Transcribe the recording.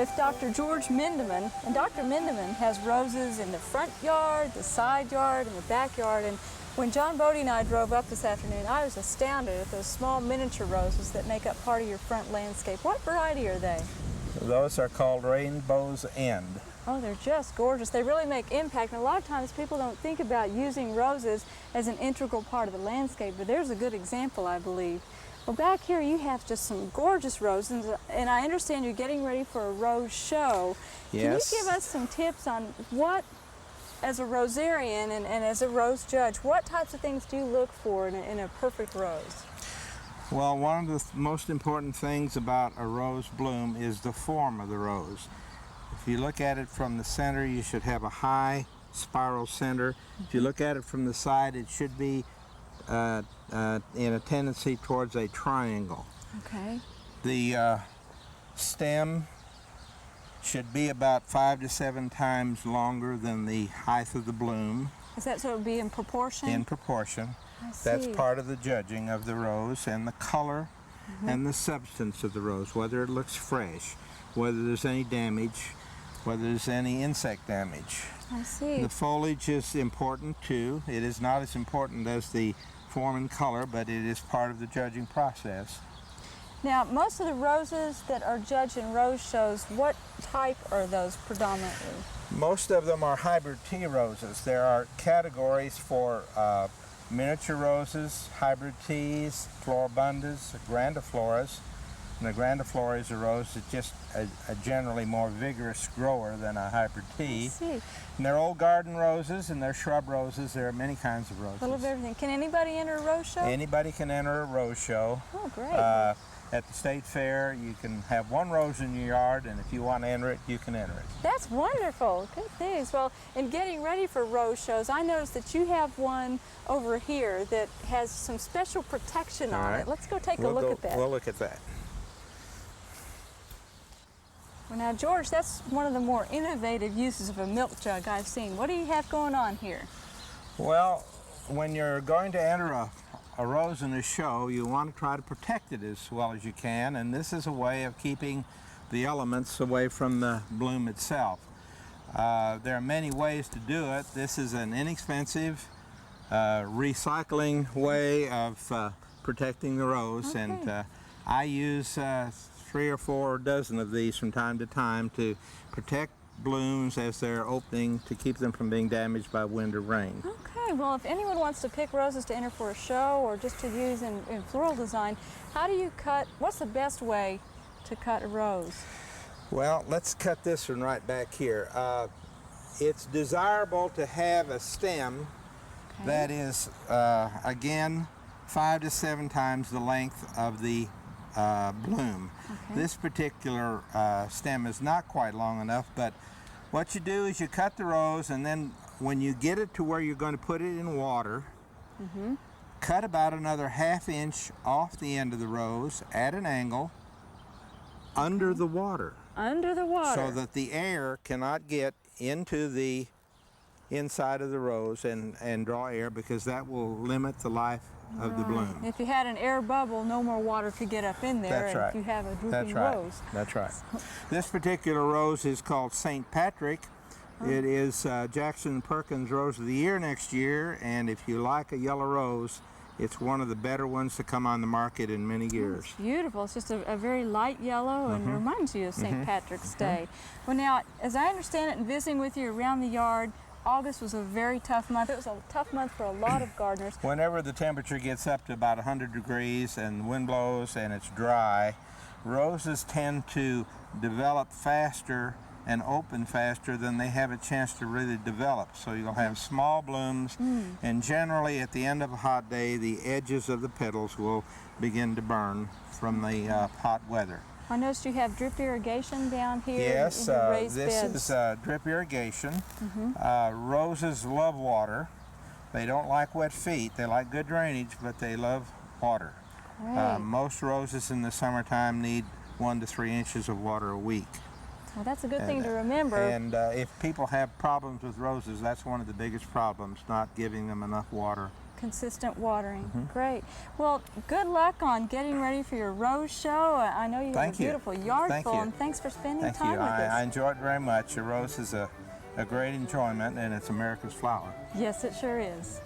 with Dr. George Mindemann, and Dr. Mindemann has roses in the front yard, the side yard, and the backyard. And when John Bodie and I drove up this afternoon, I was astounded at those small miniature roses that make up part of your front landscape. What variety are they? Those are called Rainbow's End. Oh, they're just gorgeous. They really make impact, and a lot of times people don't think about using roses as an integral part of the landscape, but there's a good example, I believe. Well, back here you have just some gorgeous roses, and I understand you're getting ready for a rose show. Yes. Can you give us some tips on what, as a rosarian and as a rose judge, what types of things do you look for in a perfect rose? Well, one of the most important things about a rose bloom is the form of the rose. If you look at it from the center, you should have a high spiral center. If you look at it from the side, it should be in a tendency towards a triangle. Okay. The stem should be about 5 to 7 times longer than the height of the bloom. Is that so it would be in proportion? In proportion. I see. That's part of the judging of the rose, and the color and the substance of the rose, whether it looks fresh, whether there's any damage, whether there's any insect damage. I see. The foliage is important too. It is not as important as the form and color, but it is part of the judging process. Now, most of the roses that are judged in rose shows, what type are those predominantly? Most of them are hybrid tea roses. There are categories for miniature roses, hybrid teas, floribundas, grandifloras. And the grandiflora is a rose that's just a generally more vigorous grower than a hybrid tea. I see. And they're old garden roses and they're shrub roses. There are many kinds of roses. A little bit of everything. Can anybody enter a rose show? Anybody can enter a rose show. Oh, great. At the state fair, you can have one rose in your yard, and if you want to enter it, you can enter it. That's wonderful. Good things. Well, in getting ready for rose shows, I noticed that you have one over here that has some special protection on it. Let's go take a look at that. We'll look at that. Well, now, George, that's one of the more innovative uses of a milk jug I've seen. What do you have going on here? Well, when you're going to enter a rose in a show, you want to try to protect it as well as you can, and this is a way of keeping the elements away from the bloom itself. There are many ways to do it. This is an inexpensive recycling way of protecting the rose, and I use 3 or 4 dozen of these from time to time to protect blooms as they're opening, to keep them from being damaged by wind or rain. Okay, well, if anyone wants to pick roses to enter for a show or just to use in floral design, how do you cut, what's the best way to cut a rose? Well, let's cut this one right back here. It's desirable to have a stem that is, again, 5 to 7 times the length of the bloom. This particular stem is not quite long enough, but what you do is you cut the rose, and then when you get it to where you're going to put it in water, cut about another 1/2 inch off the end of the rose at an angle under the water. Under the water. So that the air cannot get into the inside of the rose and draw air, because that will limit the life of the bloom. If you had an air bubble, no more water could get up in there. That's right. If you have a drooping rose. That's right. This particular rose is called St. Patrick. It is Jackson Perkins Rose of the Year next year, and if you like a yellow rose, it's one of the better ones to come on the market in many years. It's beautiful. It's just a very light yellow and reminds you of St. Patrick's Day. Well, now, as I understand it, and visiting with you around the yard, August was a very tough month. It was a tough month for a lot of gardeners. Whenever the temperature gets up to about 100 degrees and the wind blows and it's dry, roses tend to develop faster and open faster than they have a chance to really develop. So you'll have small blooms, and generally at the end of a hot day, the edges of the petals will begin to burn from the hot weather. I noticed you have drip irrigation down here. Yes, in your raised this beds. is drip irrigation. Roses love water. They don't like wet feet. They like good drainage, but they love water. Most roses in the summertime need 1 to 3 inches of water a week. Well, that's a good thing to remember. And if people have problems with roses, that's one of the biggest problems, not giving them enough water consistent watering. Great. Well, good luck on getting ready for your rose show. I know you have a beautiful yard full, and thanks for spending time with us. I enjoy it very much. Your rose is a great enjoyment, and it's America's flower. Yes, it sure is.